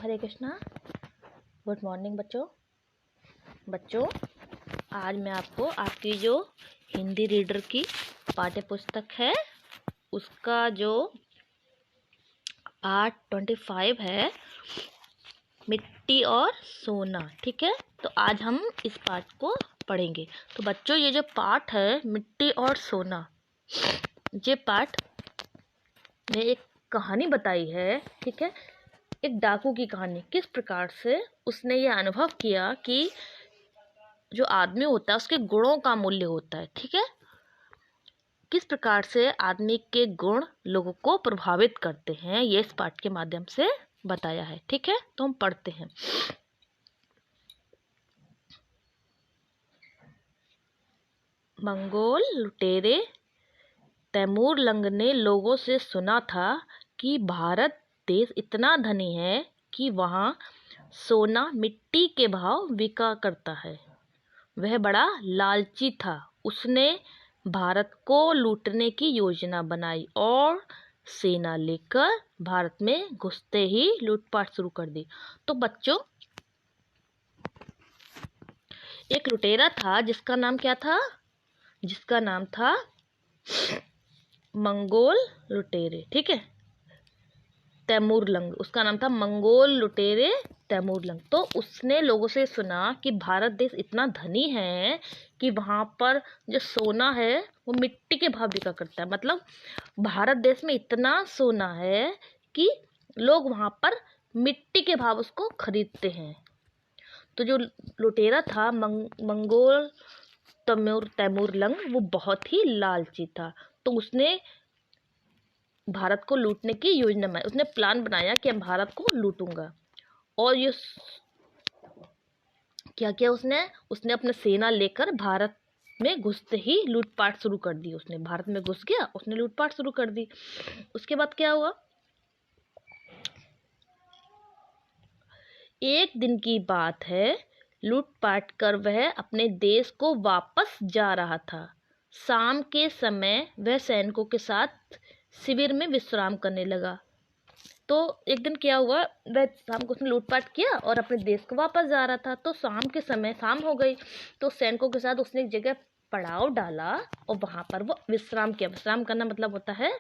हरे Krishna. Good morning बच्चों आज मैं आपको आपकी जो हिंदी रीडर की पाठ्य पुस्तक है उसका जो पार्ट 25 है, मिट्टी और सोना। ठीक है, तो आज हम इस पाठ को पढ़ेंगे। तो बच्चों, ये जो पाठ है मिट्टी और सोना, ये पाठ में एक कहानी बताई है। ठीक है, एक डाकू की कहानी, किस प्रकार से उसने ये अनुभव किया कि जो आदमी होता है उसके गुणों का मूल्य होता है। ठीक है, किस प्रकार से आदमी के गुण लोगों को प्रभावित करते हैं, ये इस पाठ के माध्यम से बताया है। ठीक है, तो हम पढ़ते हैं। मंगोल लुटेरे तैमूर लंग ने लोगों से सुना था कि भारत देश इतना धनी है कि वहाँ सोना मिट्टी के भाव बिका करता है। वह बड़ा लालची था। उसने भारत को लूटने की योजना बनाई और सेना लेकर भारत में घुसते ही लूटपाट शुरू कर दी। तो बच्चों, एक लुटेरा था जिसका नाम क्या था? जिसका नाम था मंगोल लुटेरे। ठीक है, तैमूर लंग, उसका नाम था मंगोल लुटेरे तैमूर लंग। तो उसने लोगों से सुना कि भारत देश इतना धनी है कि वहाँ पर जो सोना है वो मिट्टी के भाव बिका करता है। मतलब भारत देश में इतना सोना है कि लोग वहाँ पर मिट्टी के भाव उसको खरीदते हैं। तो जो लुटेरा था मंगोल तैमूर लंग, वो बहुत ही लालची था। तो उसने भारत को लूटने की योजना बनाई। उसने प्लान बनाया कि मैं भारत को लूटूंगा। और ये क्या किया उसने अपने सेना लेकर भारत में घुसते ही लूटपाट शुरू कर दी। उसने भारत में घुस गया, उसने लूटपाट शुरू कर दी। उसके बाद क्या हुआ? एक दिन की बात है, लूटपाट कर वह अपने देश को वापस जा रहा था। शाम के समय वह सैनिकों के साथ शिविर में विश्राम करने लगा। तो एक दिन क्या हुआ, वह शाम को उसने लूटपाट किया और अपने देश को वापस जा रहा था। तो शाम के समय शाम हो गई, तो सैनिकों के साथ उसने एक जगह पड़ाव डाला और वहां पर वो विश्राम किया। विश्राम करना मतलब होता है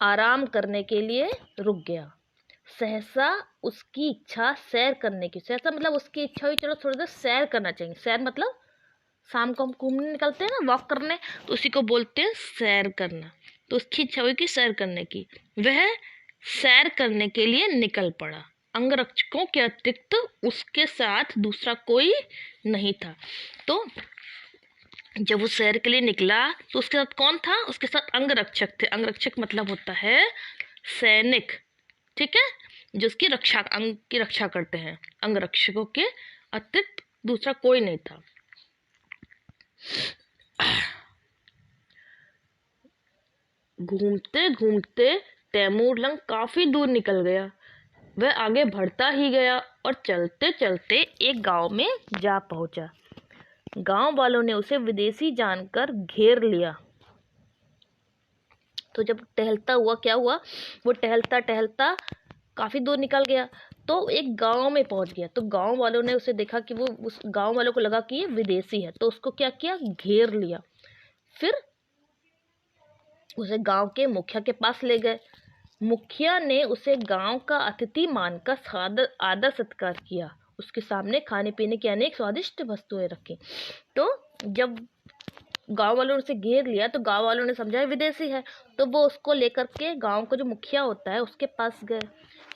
आराम करने के लिए रुक गया। सहसा उसकी इच्छा सैर करने की, सहसा मतलब उसकी इच्छा हुई चलो थोड़ी देर सैर करना चाहिए। सैर मतलब शाम को हम घूमने निकलते हैं ना, वॉक करने, तो उसी को बोलते हैं सैर करना। तो उसकी इच्छा हुई कि सैर करने की। वह सैर करने के लिए निकल पड़ा। अंगरक्षकों के अतिरिक्त उसके साथ दूसरा कोई नहीं था। तो जब वो सैर के लिए निकला तो उसके साथ कौन था? उसके साथ अंगरक्षक थे। अंगरक्षक मतलब होता है सैनिक। ठीक है, जो उसकी रक्षा, अंग की रक्षा करते हैं। अंगरक्षकों के अतिरिक्त दूसरा कोई नहीं था। घूमते घूमते तैमूर लंग काफी दूर निकल गया। वह आगे बढ़ता ही गया और चलते चलते एक गांव में जा पहुंचा। गांव वालों ने उसे विदेशी जानकर घेर लिया। तो जब टहलता हुआ क्या हुआ, वो टहलता टहलता काफी दूर निकल गया तो एक गांव में पहुंच गया। तो गांव वालों ने उसे देखा कि वो, उस गांव वालों को लगा कि ये विदेशी है, तो उसको क्या किया, घेर लिया। फिर उसे गांव के मुखिया के पास ले गए। मुखिया ने उसे गांव का अतिथि मानकर आदर सत्कार किया। उसके सामने खाने पीने की अनेक स्वादिष्ट वस्तुएं रखी। तो जब गांव वालों ने उसे घेर लिया तो गांव वालों ने समझा विदेशी है, तो वो उसको लेकर के गांव का जो मुखिया होता है उसके पास गए।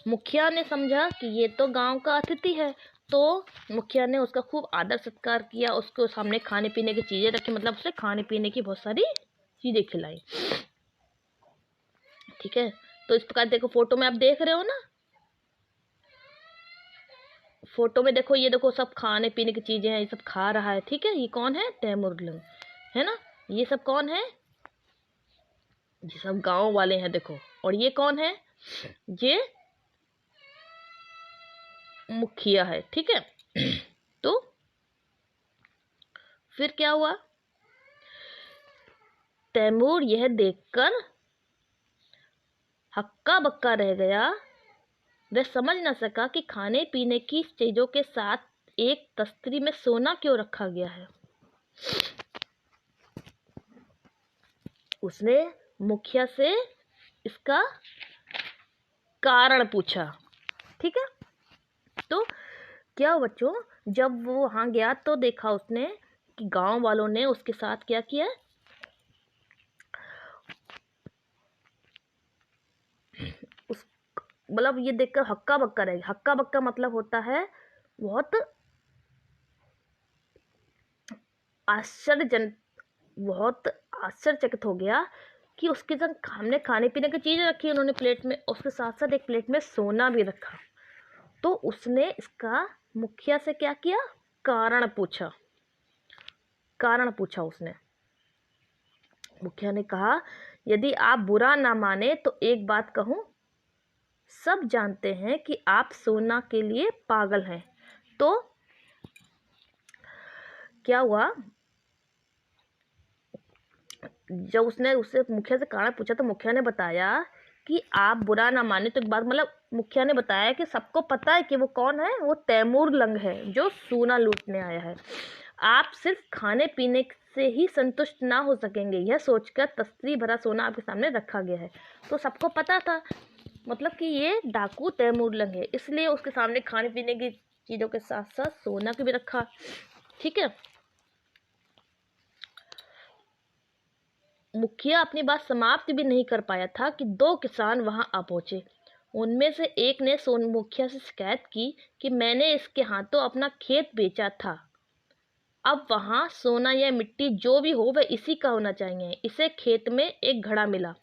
मुखिया ने समझा कि ये तो गांव का अतिथि है, तो मुखिया ने उसका खूब आदर सत्कार किया। उसके सामने खाने पीने की चीजें रखी, मतलब उसे खाने पीने की बहुत सारी चीजें खिलाई। ठीक है, तो इस प्रकार देखो, फोटो में आप देख रहे हो ना, फोटो में देखो, ये देखो सब खाने पीने की चीजें हैं, ये सब खा रहा है। ठीक है, ये कौन है? तैमूर लंग है ना। ये सब कौन है? ये सब गांव वाले हैं, देखो। और ये कौन है? ये मुखिया है। ठीक है तो फिर क्या हुआ, तैमूर यह देखकर हक्का बक्का रह गया वह समझ न सका कि खाने पीने की चीजों के साथ एक तस्तरी में सोना क्यों रखा गया है। उसने मुखिया से इसका कारण पूछा। ठीक है, तो क्या हुआ बच्चों, जब वो वहां गया तो देखा उसने कि गांव वालों ने उसके साथ क्या किया, उस मतलब ये देखकर हक्का बक्का रह गया। हक्का बक्का मतलब होता है बहुत आश्चर्यजन बहुत आश्चर्यचकित हो गया कि उसके साथ हमने खाने पीने की चीजें रखी उन्होंने प्लेट में, उसके साथ साथ एक प्लेट में सोना भी रखा। तो उसने इसका मुखिया से क्या किया, कारण पूछा। कारण पूछा उसने। मुखिया ने कहा, यदि आप बुरा ना माने तो एक बात कहूं, सब जानते हैं कि आप सोना के लिए पागल हैं। तो क्या हुआ, जब उसने उससे मुखिया से कारण पूछा तो मुखिया ने बताया कि आप बुरा ना माने तो एक बात, मतलब मुखिया ने बताया कि सबको पता है कि वो कौन है, वो तैमूर लंग है जो सोना लूटने आया है। आप सिर्फ खाने पीने से ही संतुष्ट ना हो सकेंगे, यह सोचकर तस्तरी भरा सोना आपके सामने रखा गया है। तो सबको पता था मतलब कि ये डाकू तैमूर लंग है, इसलिए उसके सामने खाने पीने की चीजों के साथ साथ सोना को भी रखा। ठीक है, मुखिया अपनी बात समाप्त भी नहीं कर पाया था कि दो किसान वहां आ पहुंचे। उनमें से एक ने सोन मुखिया से शिकायत की कि मैंने इसके हाथों अपना खेत बेचा था, अब वहां सोना या मिट्टी जो भी हो वह इसी का होना चाहिए। इसे खेत में एक घड़ा मिला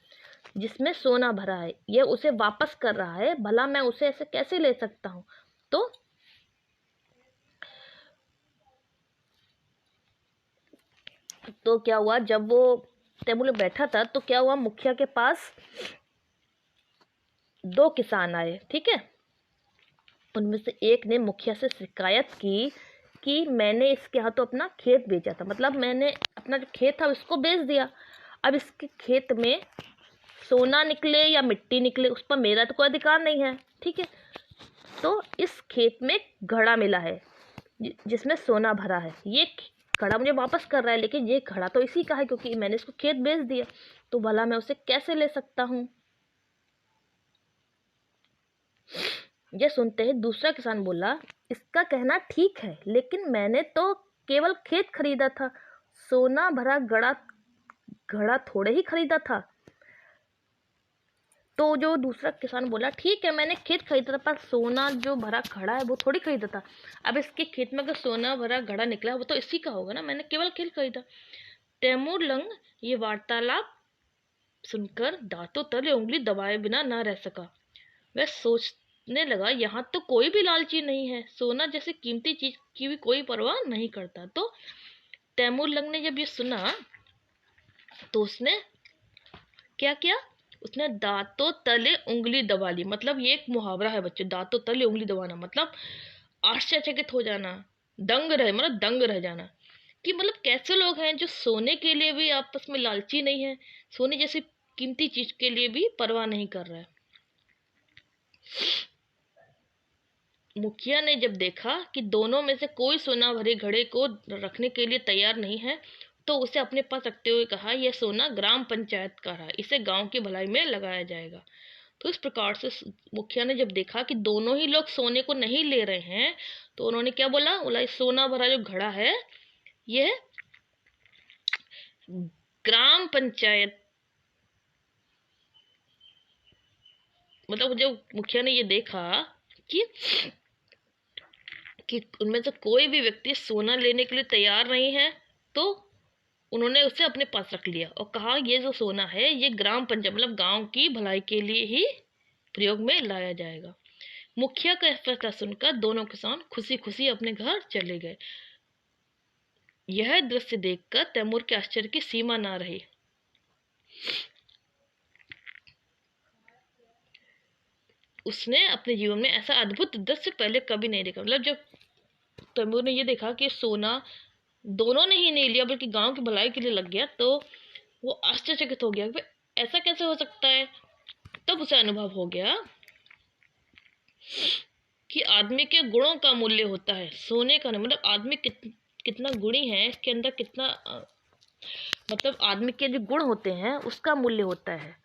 जिसमें सोना भरा है, यह उसे वापस कर रहा है, भला मैं उसे ऐसे कैसे ले सकता हूँ। तो क्या हुआ, जब वो टेबल में बैठा था तो क्या हुआ, मुखिया के पास दो किसान आए। ठीक है, उनमें से एक ने मुखिया से शिकायत की कि मैंने इसके हाथों अपना खेत बेचा था, मतलब मैंने अपना जो खेत था उसको बेच दिया, अब इसके खेत में सोना निकले या मिट्टी निकले उस पर मेरा तो कोई अधिकार नहीं है। ठीक है, तो इस खेत में घड़ा मिला है जिसमें सोना भरा है, ये घड़ा मुझे वापस कर रहा है, लेकिन ये घड़ा तो इसी का है क्योंकि मैंने इसको खेत बेच दिया, तो भला मैं उसे कैसे ले सकता हूँ। यह सुनते ही दूसरा किसान बोला, इसका कहना ठीक है, लेकिन मैंने तो केवल खेत खरीदा था, सोना भरा घड़ा घड़ा थोड़े ही खरीदा था। तो जो दूसरा किसान बोला, ठीक है मैंने खेत खरीदा था, पर सोना जो भरा घड़ा है वो थोड़ी खरीदा था, अब इसके खेत में अगर सोना भरा घड़ा निकला वो तो इसी का होगा ना, मैंने केवल खेत खरीदा। तैमूर लंग ये वार्तालाप सुनकर दांतों तले उंगली दबाए बिना न रह सका। वह सोचने लगा, यहाँ तो कोई भी लालची नहीं है, सोना जैसी कीमती चीज की भी कोई परवाह नहीं करता। तो तैमूर लंग ने जब ये सुना तो उसने क्या किया, उसने दांतों तले उंगली दबा ली। मतलब ये एक मुहावरा है बच्चों, दांतों तले उंगली दबाना मतलब आश्चर्यचकित हो जाना, दंग रह मतलब दंग रह जाना कि मतलब कैसे लोग हैं जो सोने के लिए भी आपस में लालची नहीं है, सोने जैसी कीमती चीज के लिए भी परवाह नहीं कर रहा है। मुखिया ने जब देखा कि दोनों में से कोई सोना भरे घड़े को रखने के लिए तैयार नहीं है तो उसे अपने पास रखते हुए कहा, यह सोना ग्राम पंचायत का है, इसे गांव की भलाई में लगाया जाएगा। तो इस प्रकार से मुखिया ने जब देखा कि दोनों ही लोग सोने को नहीं ले रहे हैं तो उन्होंने क्या बोला, बोला इस सोना भरा जो घड़ा है यह ग्राम पंचायत, मतलब जब मुखिया ने ये देखा कि उनमें से कोई भी व्यक्ति सोना लेने के लिए तैयार नहीं है तो उन्होंने उसे अपने पास रख लिया और कहा ये जो सोना है ये ग्राम पंचायत मतलब गांव की भलाई के लिए ही प्रयोग में लाया जाएगा। मुखिया का फैसला सुनकर दोनों किसान खुशी खुशी अपने घर चले गए। यह दृश्य देखकर तैमूर के आश्चर्य की सीमा ना रही। उसने अपने जीवन में ऐसा अद्भुत दृश्य पहले कभी नहीं देखा। मतलब जब तैमूर ने ये देखा कि सोना दोनों ने ही नहीं लिया बल्कि गांव की भलाई के लिए लग गया तो वो आश्चर्यचकित हो गया कि ऐसा कैसे हो सकता है। तब उसे अनुभव हो गया कि आदमी के गुणों का मूल्य होता है, सोने का नहीं। मतलब आदमी कितना गुणी है, इसके अंदर कितना मतलब आदमी के जो गुण होते हैं उसका मूल्य होता है,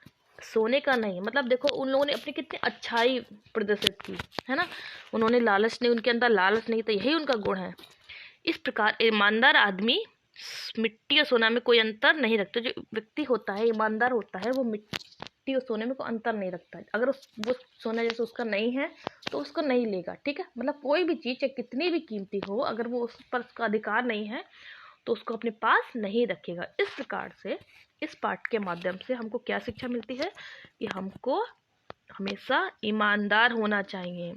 सोने का नहीं। मतलब देखो उन लोगों ने अपनी कितनी अच्छाई प्रदर्शित की, है ना। उन्होंने लालच नहीं, उनके अंदर लालच नहीं था, यही उनका गुण है। इस प्रकार ईमानदार आदमी मिट्टी और सोना में कोई अंतर नहीं रखता। जो व्यक्ति होता है ईमानदार होता है, वो मिट्टी और सोने में कोई अंतर नहीं रखता है। अगर वो सोना जैसे उसका नहीं है तो उसको नहीं लेगा, ठीक है। मतलब कोई भी चीज़ चाहे कितनी भी कीमती हो, अगर वो उस पर उसका अधिकार नहीं है तो उसको अपने पास नहीं रखेगा। इस प्रकार से इस पाठ के माध्यम से हमको क्या शिक्षा मिलती है कि हमको हमेशा ईमानदार होना चाहिए,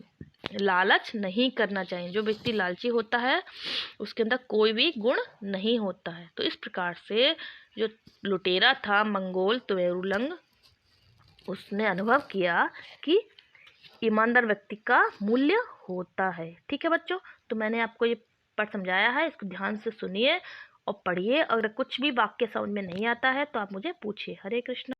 लालच नहीं करना चाहिए। जो व्यक्ति लालची होता है उसके अंदर कोई भी गुण नहीं होता है। तो इस प्रकार से जो लुटेरा था मंगोल त्वेरुलंग, उसने अनुभव किया कि ईमानदार व्यक्ति का मूल्य होता है। ठीक है बच्चों, तो मैंने आपको ये पाठ समझाया है, इसको ध्यान से सुनिए और पढ़िए। अगर कुछ भी वाक्य समझ में नहीं आता है तो आप मुझे पूछिए। हरे कृष्ण।